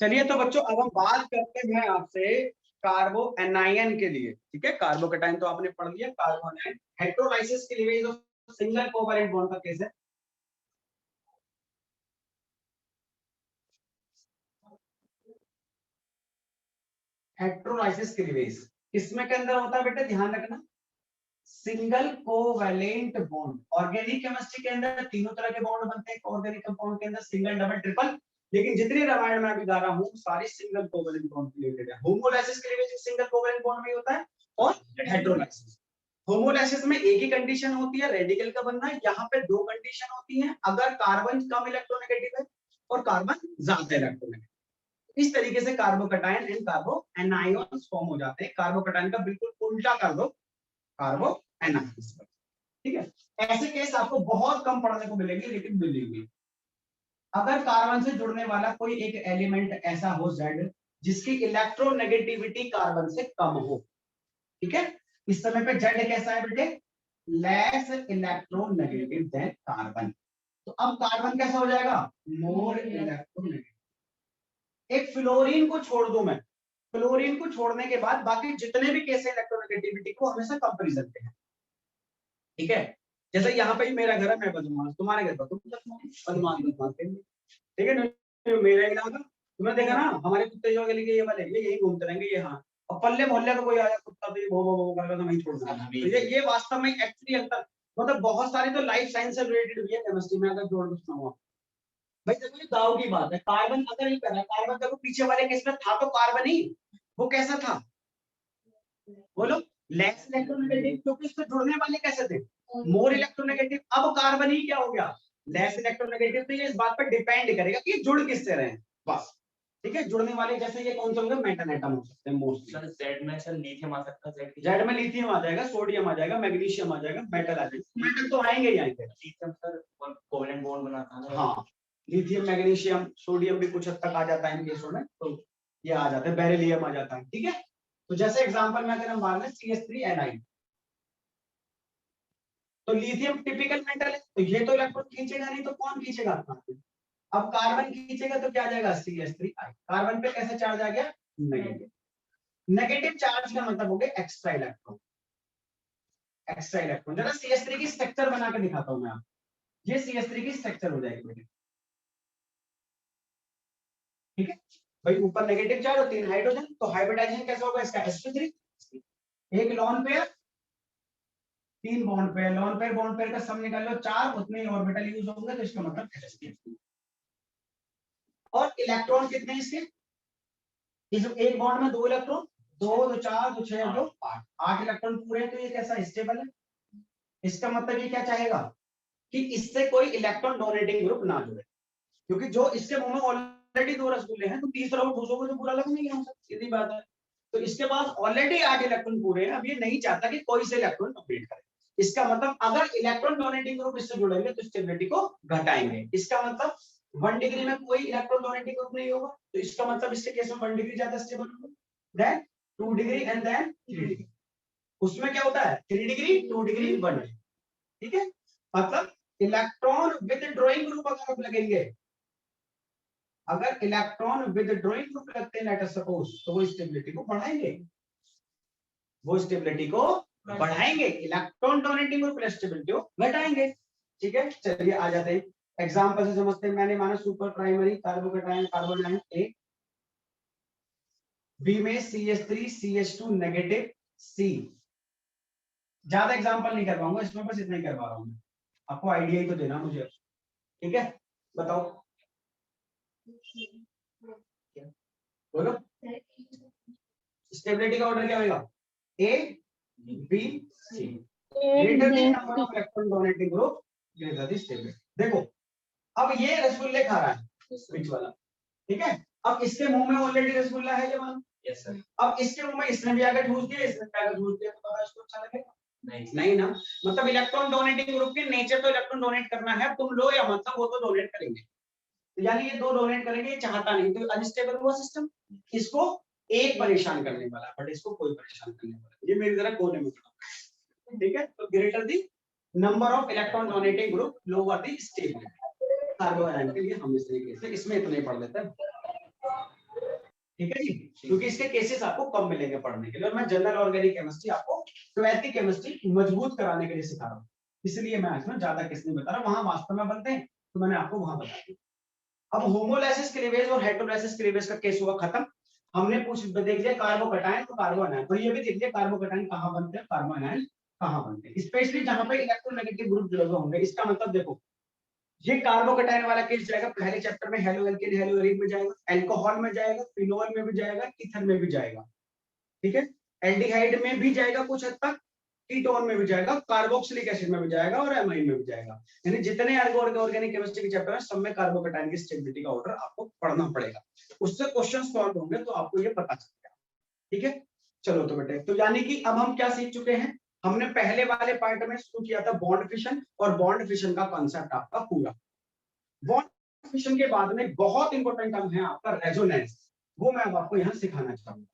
चलिए तो बच्चों अब हम बात करते हैं आपसे कार्बो एनायन के लिए। ठीक है, कार्बोकेटाइन तो आपने पढ़ लिया। कार्बो एनायन हेटेरोलाइसिस के लिए जो सिंगल कोवैलेंट बॉन्ड का केस है, हेटेरोलाइसिस के लिए किसमें के अंदर होता है बेटे, ध्यान रखना, single covalent bond. Organic chemistry के अंदर तीनों तरह के बॉन्ड बनते हैं ऑर्गेनिक कंपाउंड के अंदर, सिंगल, डबल, ट्रिपल। लेकिन जितनी रामायण में अभी गा रहा हूं सारी सिंगल कोवैलेंट बॉन्ड रिलेटेड है। होमोलाइसिस के लिए सिंगल कोवैलेंट बॉन्ड में होता है, और हेटेरोलाइसिस, होमोलाइसिस में एक ही कंडीशन होती है, रेडिकल का बनना। यहाँ पे दो कंडीशन होती हैं, अगर कार्बन कम इलेक्ट्रोनेगेटिव है और कार्बन ज्यादा इलेक्ट्रोनेगेटिव। इस तरीके से कार्बोकेटाइन एंड कार्बो एनायंस फॉर्म हो जाते हैं। कार्बोकेटाइन का बिल्कुल उल्टा कर दो, कार्बो एनायंस। ठीक है, ऐसे केस आपको बहुत कम पढ़ने को मिलेंगे, लेकिन मिलेंगे। अगर कार्बन से जुड़ने वाला कोई एक एलिमेंट ऐसा हो Z जिसकी इलेक्ट्रोनेगेटिविटी कार्बन से कम हो, ठीक है, इस समय पे Z कैसा है बेटे, लेस इलेक्ट्रोनेगेटिव देन कार्बन। तो अब कार्बन कैसा हो जाएगा, मोर इलेक्ट्रोनेगेटिव। एक फ्लोरीन को छोड़ दूं मैं, फ्लोरीन को छोड़ने के बाद बाकी जितने भी केस है इलेक्ट्रोनेगेटिविटी को हमेशा कंपैरिजन पे है। ठीक है, जैसे यहाँ पे ही मेरा घर है, मैं बदमाश, तुम्हारे घर पर तुम बदमाश बदमाश, ठीक है ना, मेरा इलाका तुमने देखा ना, हमारे कुत्ते जो गली के ये वाले ये यही घूमते रहेंगे ये। हाँ, और पल्ले मोहल्ले का कोई आया कुत्ता तो ये भो करके तो वहीं छोड़ देगा। तो ये वास्तव में एक्चुअली अंतर, मतलब बहुत सारी तो लाइफ साइंस से रिलेटेड हुई है केमिस्ट्री में। अगर जोड़ दूंगा भाई, देखो ये दाव की बात है, कार्बन अगर ही कर रहा है, कार्बन देखो पीछे वाले केस में था तो कार्बन ही, वो कैसा था बोलो, लेस इलेक्ट्रोनेगेटिव, क्योंकि इससे जुड़ने वाले कैसे थे, मोर इलेक्ट्रोनेगेटिव। अब कार्बन ही क्या हो गया, लेस इलेक्ट्रोनेगेटिव। तो ये इस बात पर डिपेंड करेगा कि जुड़ किससे रहे हैं, बस। ठीक है, जुड़ने वाले जैसे ये कौन से होंगे, मेटल एटम हो सकते हैं मोस्टली। सर जेड में सर लिथियम आ सकता है, जेड में लिथियम आ जाएगा, सोडियम आ जाएगा, मैग्नीशियम आ जाएगा, मेटल आ जाएगा। मेटल तो आएंगे ही आएंगे। लिथियम सर कोवेलेंट बॉन्ड बनाता है। हाँ, लिथियम, मैग्नीशियम, सोडियम भी कुछ हद तक आ जाता है इन केसों में, तो ये आ जाता है, बेरिलियम आ जाता है। ठीक है, तो जैसे एग्जांपल में अगर हम मान लें CH3Ni, तो लिथियम टिपिकल मेटल है, तो ये तो इलेक्ट्रॉन खींचेगा नहीं, तो कौन खींचेगा आपका, अब कार्बन खींचेगा तो क्या आ जाएगा, CH3I। कार्बन पे कैसा चार्ज आ गया, नेगेटिव। नेगेटिव चार्ज का मतलब हो गया एक्स्ट्रा इलेक्ट्रॉन। एक्स्ट्रा इलेक्ट्रॉन जरा CH3 की स्ट्रक्चर बना के दिखाता हूं मैं आपको, ये CH3 की स्ट्रक्चर हो जाएगी बेटे। ठीक है भाई, ऊपर नेगेटिव चार्ज और 3 हाइड्रोजन, तो हाइब्रिडाइजेशन कैसा होगा इसका, sp3, एक lone pair, 3 bond pair, lone pair bond pair का सम निकाल लो 4, उतने ही ऑर्बिटल यूज होंगे, तो इसका मतलब sp3। और इलेक्ट्रॉन कितने इसके, इस एक बॉन्ड में 2 इलेक्ट्रॉन, 2 2 4 2 6 2 8, 8 इलेक्ट्रॉन पूरे, तो ये कैसा स्टेबल है। इसका मतलब ये क्या चाहेगा कि इससे कोई इलेक्ट्रॉन डोनेटिंग ग्रुप ना जुड़े, क्योंकि जो इसके मुंह में ऑलरेडी 2 रसगुल्ले हैं, तो तीसरा वो ठूसोगे तो बुरा लगेगा नहीं हमसे, सीधी बात है। तो इसके पास ऑलरेडी 8 इलेक्ट्रॉन पूरे हैं, अब ये नहीं चाहता कि कोई से इलेक्ट्रॉन कंप्लीट करे। इसका मतलब अगर इलेक्ट्रॉन डोनेटिंग ग्रुप इससे जुड़ेंगे तो स्टेबिलिटी को घटाएंगे। इसका मतलब 1 डिग्री में कोई इलेक्ट्रॉन डोनेटिंग ग्रुप नहीं होगा, तो इसका मतलब इसके केस में 1 डिग्री ज्यादा स्टेबल होगा, then 2 degree and then 3 degree. उसमें क्या होता है, 3 डिग्री 2 डिग्री 1 डिग्री। ठीक है, मतलब इलेक्ट्रॉन विदड्रॉइंग ग्रुप अगर आप लगेंगे, अगर इलेक्ट्रॉन विदड्रॉइंग ग्रुप लगते हैं लेट अस सपोज, तो वो स्टेबिलिटी को बढ़ाएंगे, वो स्टेबिलिटी को बढ़ाएंगे। इलेक्ट्रॉन डोनेटिंग ग्रुप स्टेबिलिटी को घटाएंगे। ठीक है, चलिए आ जाते हैं एग्जांपल से समझते हैं। मैंने माना super primary carbocation carbon ion A, B में CH3 CH2 नेगेटिव C। ज्यादा एग्जांपल नहीं कर पाऊंगा इसमें, बस इतना ही करवा रहा हूं, आपको आइडिया ही तो देना मुझे। ठीक है, बताओ बोलो, स्टेबिलिटी का ऑर्डर क्या होगा, A B C, greater than number of electron donating group greater the stability. देखो अब ये रसगुल्ले खा रहा है बीच वाला, ठीक है, अब इसके मुंह में ऑलरेडी रसगुल्ला है जवान, यस सर। अब इसके मुंह में इसने भी आकर ठूस दिया, इसने भी आकर ठूस दिया, तो इसको अच्छा लगेगा नहीं ना। मतलब इलेक्ट्रॉन डोनेटिंग ग्रुप के नेचर तो इलेक्ट्रॉन डोनेट करना है, तुम लो या मतलब वो तो डोनेट करेंगे, तो यानी ये 2 डोनेट करेंगे, ये चाहता नहीं, तो अनस्टेबल हुआ सिस्टम। इसको एक परेशान करने वाला, बट इसको कोई परेशान करने वाला, ये मेरी तरह कोने में खड़ा। ठीक है, तो greater the number of electron donating group lower the stability. Carbonyl के लिए हम इस तरीके से इसमें इतना ही पढ़ लेते हैं। ठीक है जी, क्योंकि इसके केसेस आपको कम मिलेंगे पढ़ने के लिए, और मैं जनरल ऑर्गेनिक केमिस्ट्री आपको 12वीं केमिस्ट्री मजबूत कराने के लिए सिखा रहा हूँ, इसलिए मैं इसमें ज्यादा केस नहीं बता रहा, वहां वास्तव में बनते हैं तो मैंने आपको वहां बता दिया। अब होमोलाइसिस क्लीवेज और हेटेरोलाइसिस क्लीवेज का केस हुआ खत्म। हमने पूछ देख लिया कार्बोकैटायन तो कार्बोएनायन, और ये भी देख लिया कार्बोकैटायन कहां बनते हैं, कार्बोएनायन कहां बनते हैं, स्पेशली जहां पे इलेक्ट्रोनेगेटिव ग्रुप जुड़े हुए होंगे। इसका मतलब देखो, ये कार्बोकैटायन वाला केस जाएगा पहले चैप्टर में, हेलो एल्केन हेलो एरीन में जाएगा, अल्कोहल में जाएगा, फिनोल में भी जाएगा, ईथर में भी जाएगा, ठीक है, एल्डिहाइड में भी जाएगा कुछ हद तक, कीटोन में भी जाएगा, कार्बोक्सिलिक एसिड में भी जाएगा और एमाइन में भी जाएगा। यानी जितने ऑर्गेनिक केमिस्ट्री के चैप्टर है सब में कार्बोकैटायन की स्टेबिलिटी का ऑर्डर आपको पढ़ना पड़ेगा, उससे क्वेश्चन सॉल्व होंगे तो आपको ये पता चलेगा, ठीक है। चलो तो बेटे, तो यानी कि अब हम क्या सीख चुके हैं, हमने पहले वाले पार्ट में शुरू किया था बॉन्ड फिशन, और बॉन्ड फिशन का कॉन्सेप्ट आपका पूरा। बॉन्ड फिशन के बाद में बहुत इंपॉर्टेंट टर्म है आपका रेजोनेंस, वो मैं अब आपको यहां सिखाना चाहूंगा,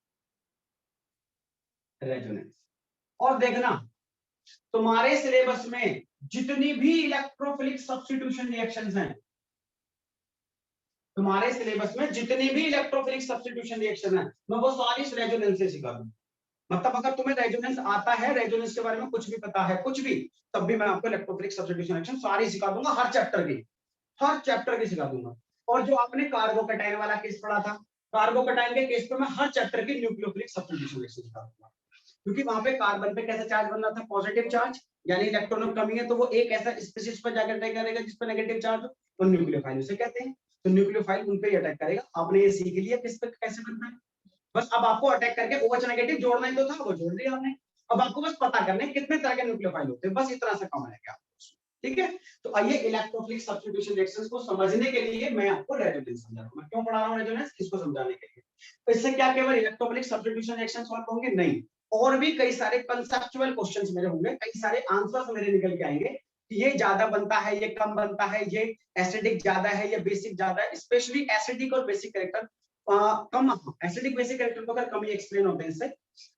रेजोनेंस। और देखना तुम्हारे सिलेबस में जितनी भी इलेक्ट्रोफिलिक सब्स्टिट्यूशन रिएक्शंस हैं, तुम्हारे सिलेबस में जितनी भी इलेक्ट्रोफिलिक सब्स्टिट्यूशन रिएक्शन है, मैं वो सारी रेजोनेंस से सिखा दूंगा। मतलब अगर तुम्हें रेजोनेंस आता है, रेजोनेंस के बारे में कुछ भी पता है, कुछ भी, तब भी मैं आपको इलेक्ट्रोफिलिक सब्स्टिट्यूशन रिएक्शन सारी सिखा दूंगा, हर चैप्टर की सिखा दूंगा। और जो आपने कार्बोकैटायन वाला केस पढ़ा था, कार्बोकैटायन के केस पे मैं हर चैप्टर की न्यूक्लियोफिलिक सब्स्टिट्यूशन रिएक्शन सिखा दूंगा, क्योंकि वहां पे कार्बन पे कैसा चार्ज बन रहा था, पॉजिटिव चार्ज, यानी इलेक्ट्रॉन में कमी है तो वो एक ऐसा स्पीशीज पर जाकर अटैक करेगा जिस पर नेगेटिव चार्ज हो, तो न्यूक्लियोफाइल उसे कहते हैं। तो न्यूक्लियोफाइल उन पे अटैक करेगा। आपने ये सीख लिया किस पे कैसे बनता है, बस अब आपको अटैक करके OH नेगेटिव जोड़ना ही तो था, वो जोड़ दिया आपने। अब आपको बस पता करना है कितने तरह के न्यूक्लियोफाइल होते हैं, बस इतना सा कम है क्या, ठीक है। तो आइए इलेक्ट्रोफिलिक सब्स्टिट्यूशन रिएक्शंस को समझने के लिए मैं आपको रेजोनेंस समझा रहा हूं। मैं क्यों पढ़ा रहा हूं रेजोनेंस, इसको समझाने के लिए। तो इससे क्या केवल इलेक्ट्रोफिलिक सब्स्टिट्यूशन रिएक्शन सॉल्व होंगे, नहीं, और भी कई सारे कंसेप्चुअल क्वेश्चंस मेरे होंगे, कई सारे आंसर्स मेरे निकल के आएंगे कि ये ज्यादा बनता है, ये कम बनता है, ये एसिडिक ज्यादा है, ये बेसिक ज्यादा है। स्पेशली एसिडिक और बेसिक कैरेक्टर कम, एसिडिक बेसिक कैरेक्टर तो अगर कम ही एक्सप्लेन होते हैं इससे,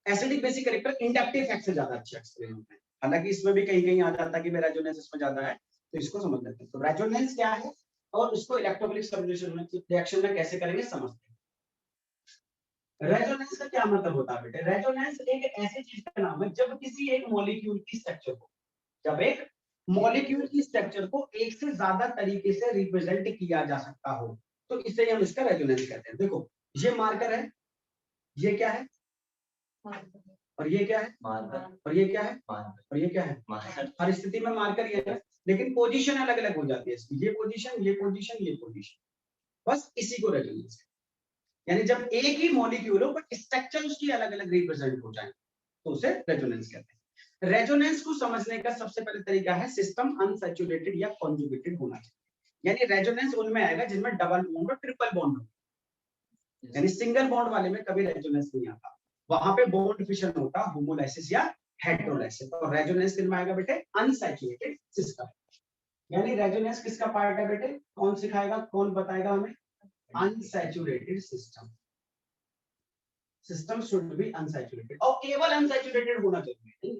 acidic basic character inductive fact से ज्यादा अच्छे एक्सप्लेन होते हैं। हालांकि इसमें भी कहीं कहीं आ जाता है कि रेजोनेंस इसमें ज्यादा है, तो इसको समझ लेते हैं। तो रेजोनेंस क्या है और उसको इलेक्ट्रोफिलिक सब्स्टिट्यूशन रिएक्शन में कैसे करेंगे समझते हैं। रेजोनेंस का क्या मतलब होता है बेटे, रेजोनेंस एक ऐसी चीज का नाम है जब किसी एक मॉलिक्यूल की स्ट्रक्चर को, जब एक मॉलिक्यूल की स्ट्रक्चर को एक से ज्यादा तरीके से रिप्रेजेंट किया जा सकता हो, तो इसे हम इसका रेजोनेंस कहते हैं। देखो ये मार्कर है, ये क्या है, और ये क्या है, और ये क्या है, और ये क्या है, हर स्थिति में मार्कर ये है, लेकिन पोजीशन अलग अलग हो जाती है इसकी, ये पोजीशन, ये पोजीशन, ये पोजीशन, बस इसी को रेजोनेंस है। यानी जब एक ही मॉलिक्यूल हो बट स्ट्रक्चर उसकी अलग अलग रिप्रेजेंट हो जाए तो उसे रेजोनेंस कहते हैं। रेजोनेंस को समझने का सबसे पहले तरीका है सिस्टम अनसैचुरेटेड या कॉन्जुगेटेड होना चाहिए। यानी रेजोनेंस उनमें आएगा जिनमें डबल बॉन्ड और ट्रिपल बॉन्ड हो, यानी सिंगल बॉन्ड वाले में कभी रेजोनेंस नहीं आता, वहां पे बॉन्ड फिशन होता, होमोलाइसिस या हेटेरोलाइसिस। और रेजोनेंस किसमें आएगा बेटे, अनसैचुरेटेड सिस्टम। यानी रेजोनेंस किसका पार्ट है बेटे, कौन सिखाएगा, कौन बताएगा हमें, unsaturated system. System should be unsaturated, और केवल अनसैचुरेटेड होना चाहिए।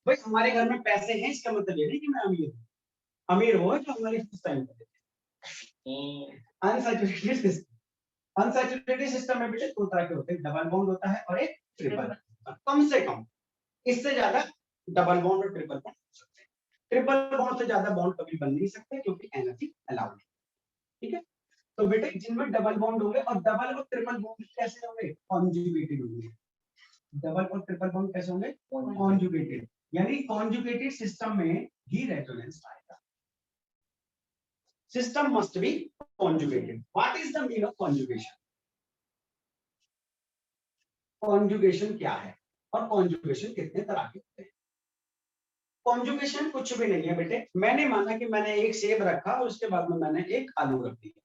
भाई हमारे घर में पैसे हैं इसका मतलब ये नहीं कि मैं अमीर हूं, अमीर हो तो हमारी फीस टाइम पर देते। अनसैचुरेटेड सिस्टम, अनसैचुरेटेड सिस्टम में बेटे दो तरह के होते हैं, डबल बॉन्ड होता है और एक ट्रिपल, कम से कम, इससे ज्यादा डबल बॉन्ड और ट्रिपल बॉन्ड हो सकते हैं। ट्रिपल बॉन्ड से ज्यादा बॉन्ड कभी बन नहीं सकते क्योंकि एनर्जी अलाउड है, ठीक है। तो बेटे जिनमें डबल बॉन्ड होंगे, और डबल और ट्रिपल बॉन्ड कैसे होंगे, कॉन्जुगेटेड होंगे। डबल और ट्रिपल बॉन्ड कैसे होंगे, कॉन्जुगेटेड, यानी कॉन्जुगेटेड सिस्टम में ही रेजोनेंस आएगा। System must be conjugated. What is the meaning of conjugation, conjugation क्या है और कॉन्जुगेशन कितने तरह के होते हैं। कॉन्जुगेशन कुछ भी नहीं है बेटे, मैंने माना कि मैंने एक सेब रखा और उसके बाद में मैंने एक आलू रख दिया,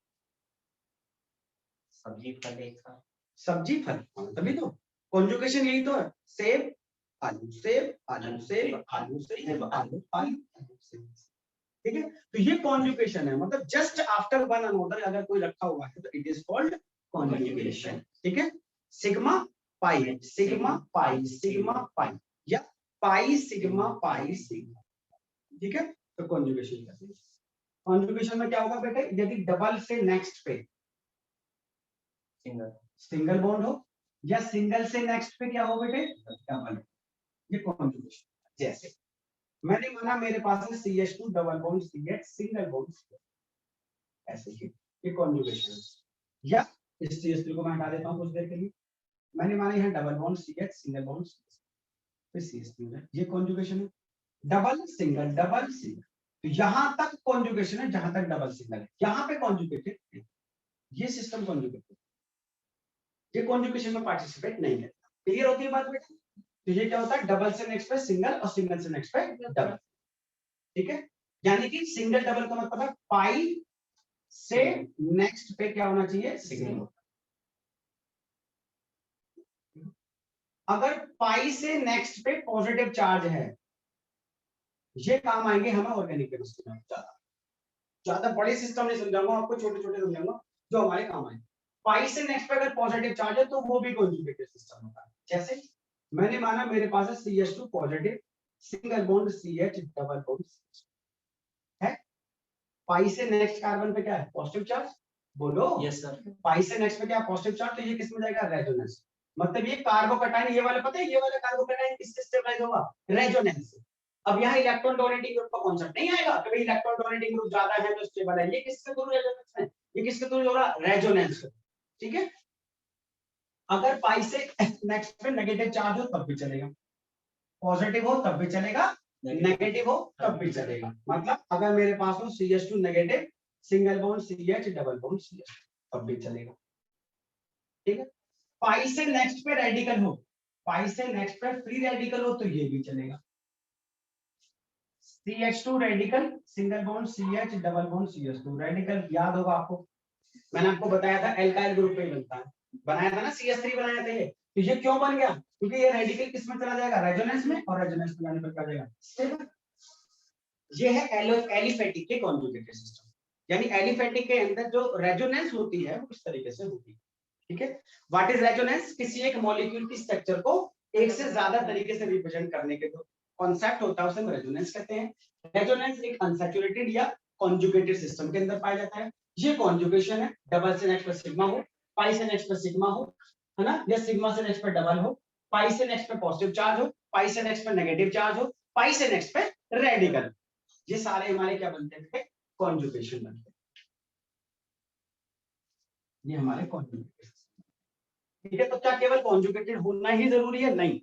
सब्जी फल एक था, सब्जी फल, तभी तो कॉन्जुगेशन यही तो है, सेब आलू, सेब आलू, सेब आलू, सेब आलू, आलू, ठीक है। तो ये कॉन्जुगेशन है, मतलब जस्ट आफ्टर वन अनदर अगर कोई रखा हुआ है तो इट इज कॉल्ड कॉन्जुगेशन, ठीक है। Sigma pi, sigma pi, sigma pi, या पाई सिग्मा पाई सिग्मा, ठीक है। तो कॉन्जुगेशन करते हैं। कॉन्जुगेशन में क्या होगा बेटे, यदि डबल से नेक्स्ट पे, सिंगल बॉन्ड हो, या सिंगल से नेक्स्ट पे क्या हो बेटे, डबल। ये कॉन्जुगेशन। जैसे मैंने माना मेरे पास है CH2 double bond CH single bond, ऐसे ही ये कॉन्जुगेशन है। या इस CH3 को मैं हटा देता हूं कुछ देर के लिए, मैंने माना यहां double bond CH single bond फिर CH3 है, ये कॉन्जुगेशन है। डबल सिंगल डबल सिंगल, तो यहां तक कॉन्जुगेशन है जहां तक डबल सिंगल है, यहां पे कॉन्जुगेटेड, ये सिस्टम कॉन्जुगेटेड, ये कॉन्जुगेशन में पार्टिसिपेट नहीं करता। क्लियर होती है बात बेटा? तो ये क्या होता है, डबल से नेक्स्ट पे सिंगल और सिंगल से नेक्स्ट पे डबल, ठीक है। यानी कि सिंगल डबल का मतलब है पाई से नेक्स्ट पे क्या होना चाहिए, सिंगल। अगर पाई से नेक्स्ट पे पॉजिटिव चार्ज है, ये काम आएंगे हमें ऑर्गेनिक केमिस्ट्री में। ज्यादा बड़े सिस्टम नहीं समझाऊंगा आपको, छोटे छोटे समझाऊंगा जो हमारे काम आए। पाई से नेक्स्ट पे अगर पॉजिटिव चार्ज है तो वो भी कॉन्जुगेटेड सिस्टम होता है। जैसे मैंने माना मेरे पास है CH2 positive single bond CH double bond है, पाई से नेक्स्ट कार्बन पे क्या है, पॉजिटिव चार्ज। बोलो यस सर। पाई से नेक्स्ट पे क्या पॉजिटिव चार्ज, तो ये किस में जाएगा, रेजोनेंस। मतलब ये कार्बोकैटायन, ये वाला पता है, ये वाला कार्बोकैटायन किससे स्टेबलाइज होगा, रेजोनेंस से। अब यहाँ इलेक्ट्रॉन डोनेटिंग ग्रुप का कॉन्सेप्ट नहीं आएगा, कभी इलेक्ट्रॉन डोनेटिंग ग्रुप ज्यादा है तो स्टेबल है। ये किसके थ्रू रेजोनेंस है, ये किसके थ्रू हो रहा, रेजोनेंस। ठीक है। अगर पाई से नेक्स्ट पे नेगेटिव चार्ज हो तब भी चलेगा, पॉजिटिव हो तब भी चलेगा, नेगेटिव हो तब भी चलेगा। मतलब अगर मेरे पास हो CH2 negative single bond CH double bond CH तब भी चलेगा। ठीक है। पाई से नेक्स्ट पे रेडिकल हो, पाई से नेक्स्ट पे फ्री रेडिकल हो तो ये भी चलेगा। CH2 radical single bond CH double bond CH2 radical याद होगा आपको, मैंने आपको बताया था एल्काइल ग्रुप पे बनता है, बनाया था ना, CH3 बनाया था ये। तो ये क्यों बन गया, क्योंकि ये रेडिकल किस में चला जाएगा, रेजोनेंस में, और रेजोनेंस में जाने पर क्या जाएगा, स्टेबल। ये है एलिफेटिक के कॉन्जुगेटेड सिस्टम, यानी एलिफेटिक के अंदर जो रेजोनेंस होती है वो इस तरीके से होती है। ठीक है। व्हाट इज रेजोनेंस, किसी एक मॉलिक्यूल की स्ट्रक्चर को एक से ज्यादा तरीके से रिप्रेजेंट करने के जो कॉन्सेप्ट होता है उसे हम रेजोनेंस कहते हैं। रेजोनेंस एक अनसैचुरेटेड या कॉन्जुगेटेड सिस्टम के अंदर पाया जाता है। ये कॉन्जुगेशन है, डबल से नेक्स्ट पर सिग्मा हो, पाई से नेक्स्ट पर सिग्मा हो, है ना, या सिग्मा से नेक्स्ट पर डबल हो, पाई से नेक्स्ट पे पॉजिटिव चार्ज हो, पाई से नेक्स्ट पे नेगेटिव चार्ज हो, पाई से नेक्स्ट पे रेडिकल, ये सारे हमारे क्या बनते हैं, कॉन्जुगेशन बनते हैं। ये हमारे कॉन्जुगेटेड। ठीक है। तो क्या केवल कॉन्जुगेटेड होना ही जरूरी है, नहीं।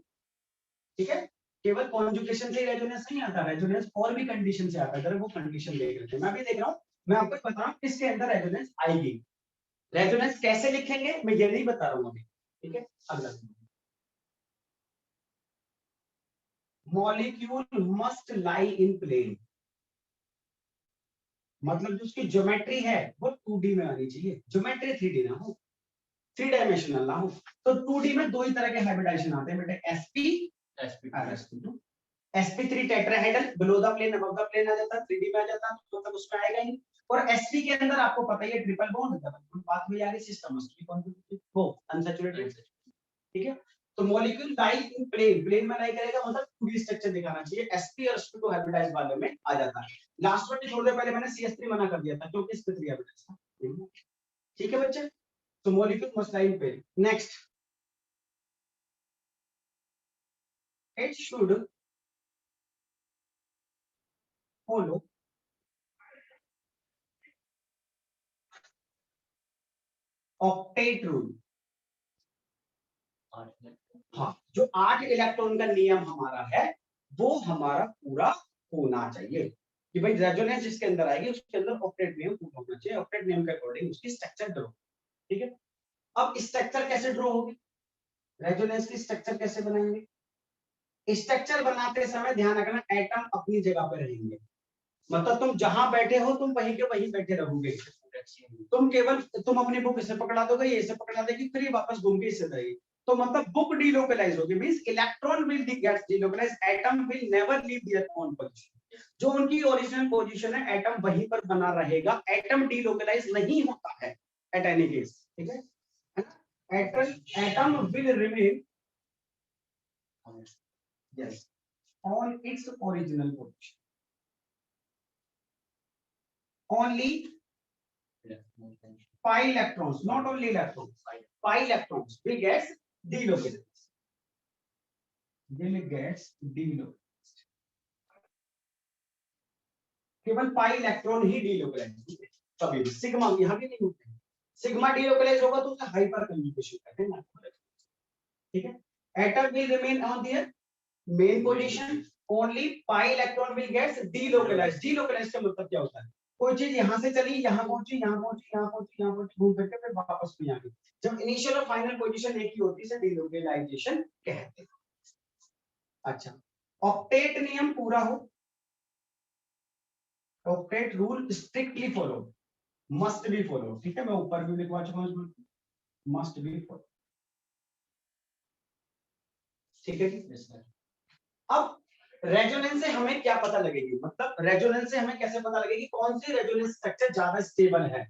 ठीक है। केवल कॉन्जुगेशन से रेजोनेंस नहीं आता, रेजोनेंस और भी कंडीशन से आता है। जरा वो कंडीशन देख लेते हैं, मैं भी देख रहा हूं, मैं आपको बता रहा हूं किसके अंदर रेजोनेंस आएगी। रेजोनेंस कैसे लिखेंगे मैं ये नहीं बता रहा हूं अभी। ठीक है। अगला molecule must lie in plane, मतलब जो उसकी ज्योमेट्री है वो 2D में आनी चाहिए, ज्योमेट्री 3D ना हो, 3 डायमेंशनल ना हो। तो 2D में दो ही तरह के हाइब्रिडाइजेशन आते हैं बेटे, sp और sp2। sp3 tetrahedral, below the plane above the plane आ जाता है, 3D में आ जाता है, तो मतलब उसमें आएगा ही। और sp के अंदर आपको पता ही है ट्रिपल बॉन्ड, डबल बॉन्ड, बात हुई यार, सिस्टम मस्ट बी कॉन्जुगेटेड, वो अनसैचुरेटेड। ठीक है। तो molecule lie in plane, plane में लाई करेगा मतलब 2D स्ट्रक्चर दिखाना चाहिए, sp और sp2 हाइब्रिडाइज वाले में आ जाता है। लास्ट में थोड़ी देर पहले मैंने CH3 मना कर दिया था क्योंकि sp3 हाइब्रिडाइज था। ठीक है बच्चे। तो molecule must lie in plane. Next, it should follow octet rule। हाँ, जो 8 इलेक्ट्रॉन का नियम हमारा है वो हमारा पूरा होना चाहिए कि भाई रेजोनेंस जिसके अंदर आएगी उसके अंदर ऑक्टेट नियम पूरा होना चाहिए, ऑक्टेट नियम के अकॉर्डिंग उसकी स्ट्रक्चर ड्रॉ। ठीक है। अब स्ट्रक्चर कैसे ड्रॉ होगी, रेजोनेंस की स्ट्रक्चर कैसे बनाएंगे, स्ट्रक्चर बनाते समय ध्यान रखना एटम अपनी जगह पे रहेंगे, मतलब तुम जहां बैठे हो तुम वहीं के वहीं बैठे रहोगे। तुम अपनी बुक इसे पकड़ा दोगे, ये इसे पकड़ा देगी, फिर ये वापस घूम के इससे जाएगी, तो मतलब बुक डीलोकलाइज होगी, means electron will get delocalize, atom will never leave their own position. जो उनकी ओरिजिनल पोजीशन है एटम वहीं पर बना रहेगा, एटम डीलोकलाइज नहीं होता है एट एनी केस। ठीक है। Atom will remain yes on its original position, only 5 electrons, not only electrons, pi electrons will gets delocalized, केवल पाई इलेक्ट्रॉन ही डीलोकलाइज, कभी भी सिग्मा यहां भी नहीं होते, सिग्मा डीलोकलाइज होगा तो उसे हाइपर कंजुगेशन कहते हैं, ठीक है। Atom will remain on their main position, only pi electron will gets delocalize. Delocalize का मतलब क्या होता है, कोई चीज यहां से चली, यहां पहुंची, यहां पहुंची, यहां पहुंची, यहां पहुंची, घूम करके फिर वापस भी आ गई, जब इनिशियल और फाइनल पोजीशन एक ही होती है, इसे डीलोकलाइजेशन कहते हैं। अच्छा, ऑक्टेट नियम पूरा हो, octet rule strictly follow, must be follow, ठीक है, मैं ऊपर भी लिखवा चुका हूं, मस्ट बी फॉलो, ठीक है जी। अब रेजोनेंस से हमें क्या पता लगेगी, मतलब रेजोनेंस से हमें कैसे पता लगेगी कौन सी रेजोनेंस स्ट्रक्चर ज्यादा स्टेबल है,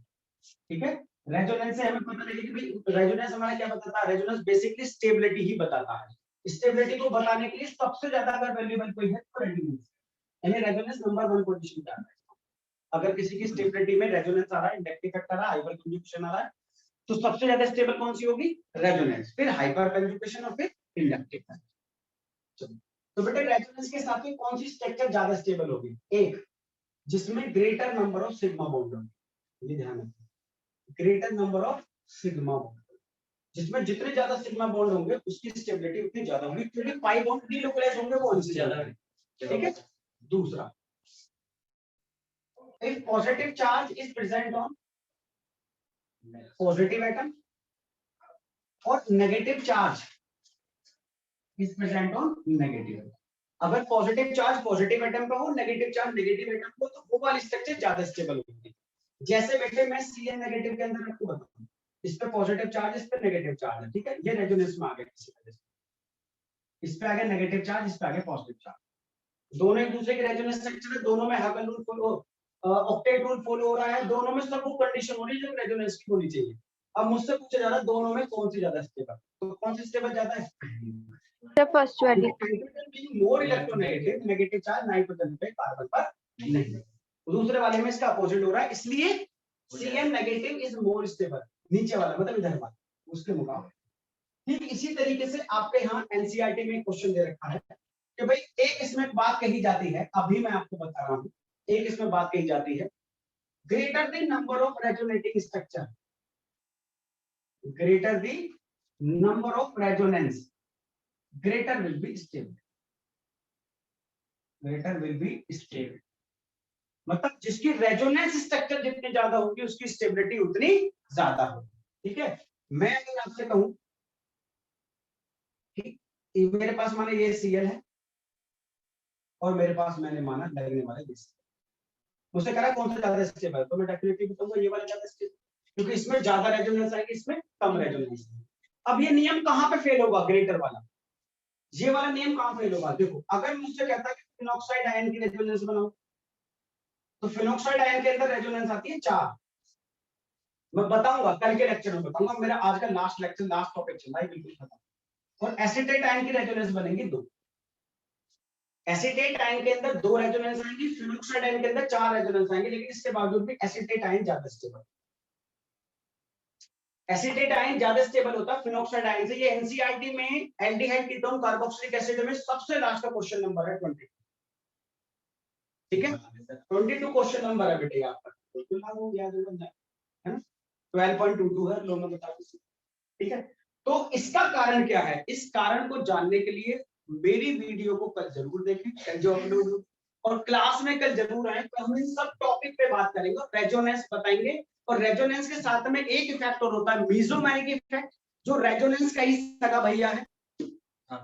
ठीक है। रेजोनेंस से हमें पता लगेगी भाई रेजोनेंस हमारा क्या बताता है, रेजोनेंस बेसिकली स्टेबिलिटी ही बताता है। स्टेबिलिटी को बताने के लिए सबसे ज्यादा अगर वैल्यूएबल कोई है तो रेजोनेंस, यानी रेजोनेंस नंबर 1 पोजीशन पे आता है। अगर किसी की स्टेबिलिटी में रेजोनेंस आ रहा है, इंडक्टिव फैक्टर आ रहा है, हाइपर कंजुगेशन आ रहा है, तो सबसे ज्यादा स्टेबल कौन सी होगी, रेजोनेंस, फिर हाइपर कंजुगेशन और फिर इंडक्टिव फैक्टर। तो बेटा रेजोनेंस के साथ में कौन सी स्ट्रक्चर ज्यादा स्टेबल होगी, एक जिसमें greater number of sigma bond होंगे, ये ध्यान रखना, greater number of sigma bond, जिसमें जितने ज्यादा सिग्मा बॉन्ड होंगे उसकी स्टेबिलिटी उतनी ज्यादा होगी, क्योंकि पाई बॉन्ड डीलोकलाइज होंगे वो उनसे ज्यादा है, ठीक है। दूसरा, if positive charge is present on positive atom or negative charge is present on negative atom, अगर पॉजिटिव चार्ज पॉजिटिव एटम का हो, नेगेटिव चार्ज नेगेटिव एटम को, तो वो वाली स्ट्रक्चर ज्यादा स्टेबल होगी। जैसे बेटे मैं Cn नेगेटिव के अंदर आपको बताऊं, इस पे पॉजिटिव चार्ज, इस पे नेगेटिव चार्ज है, ठीक है, ये रेजोनेंस में आ गया किसी वजह से, इस पे आ गया नेगेटिव चार्ज, इस पे आ गया पॉजिटिव चार्ज, दोनों एक दूसरे के रेजोनेंस स्ट्रक्चर है, दोनों में हगल rule follow, octet rule follow हो रहा है, दोनों में सब वो कंडीशन हो रही है जो रेजोनेंस की होनी चाहिए। अब मुझसे पूछा जा रहा है दोनों में कौन सी ज्यादा स्टेबल, तो कौन सी स्टेबल ज्यादा है, The first one. More electronegative, negative charge nitrogen पे कार्बन पर नहीं, दूसरे वाले में इसका अपोजिट हो रहा है, इसलिए Cn negative is more stable, नीचे वाला मतलब इधर वाला उसके मुकाबले। ठीक इसी तरीके से आपके यहाँ एनसीईआरटी में क्वेश्चन दे रखा है कि भाई एक इसमें बात कही जाती है, अभी मैं आपको बता रहा हूं, एक इसमें बात कही जाती है, greater the number of resonating structure, greater the number of resonance, greater will be stable, greater will be stable, मतलब जिसकी रेजोनेंस स्ट्रक्चर जितनी ज्यादा होगी उसकी स्टेबिलिटी उतनी ज्यादा होगी, ठीक है। मैं अगर आपसे कहूं कि मेरे पास माने ये Cl है और मेरे पास मैंने माना लगने वाला ये, मुझसे कह रहा कौन सा ज्यादा स्टेबल है, तो मैं डेफिनेटली बताऊंगा ये वाला ज्यादा स्टेबल, क्योंकि इसमें ज्यादा रेजोनेंस आएगी, इसमें कम रेजोनेंस। अब ये नियम कहां पे फेल होगा, ग्रेटर वाला, ये वाला नियम कहां फेल होगा, देखो अगर मुझसे कहता है कि फिनॉक्साइड आयन की रेजोनेंस बनाओ, तो फिनॉक्साइड आयन के अंदर रेजोनेंस आती है 4, मैं बताऊंगा कल के लेक्चर में बताऊंगा, मेरा आज का लास्ट लेक्चर लास्ट टॉपिक चल रहा है बिल्कुल खत्म। और एसीटेट आयन की रेजोनेंस बनेंगी 2, एसीटेट आयन के अंदर 2 रेजोनेंस आएंगी, फिनॉक्साइड आयन के अंदर 4 रेजोनेंस आएंगे, लेकिन इसके बावजूद भी एसीटेट आयन ज्यादा स्टेबल, एसीटेट आयन ज्यादा स्टेबल होता है फिनॉक्साइड आयन से। ये एनसीईआरटी में एल्डिहाइड कीटोन कार्बोक्सिलिक एसिड में सबसे लास्ट का क्वेश्चन नंबर है 20, ठीक है, 22 क्वेश्चन नंबर है बेटे आपका, बिल्कुल लागू याद होगा, है ना, 12.22 है, लो मैं बता दूं, ठीक है। तो इसका कारण क्या है, इस कारण को जानने के लिए मेरी वीडियो को कल जरूर देखें, कल जो अपलोड, और क्लास में कल जरूर आए, तो हम इन सब टॉपिक पे बात करेंगे, रेजोनेंस बताएंगे, और रेजोनेंस के साथ में एक इफेक्ट और होता है मीसोमैरिक इफेक्ट, जो रेजोनेंस का ही सगा भैया है,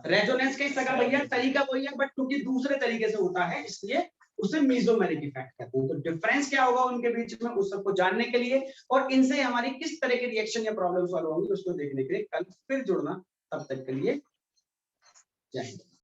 रेजोनेंस का ही सगा भैया, तरीका वही है बट क्योंकि दूसरे तरीके से होता है इसलिए उसे मीसोमैरिक इफेक्ट कहते हैं। तो डिफरेंस क्या होगा उनके बीच में, उस सबको जानने के लिए और इनसे हमारी किस तरह के रिएक्शन या प्रॉब्लम सॉल्व होंगी उसको देखने के लिए कल फिर जुड़ना, तब तक के लिए जय हिंद।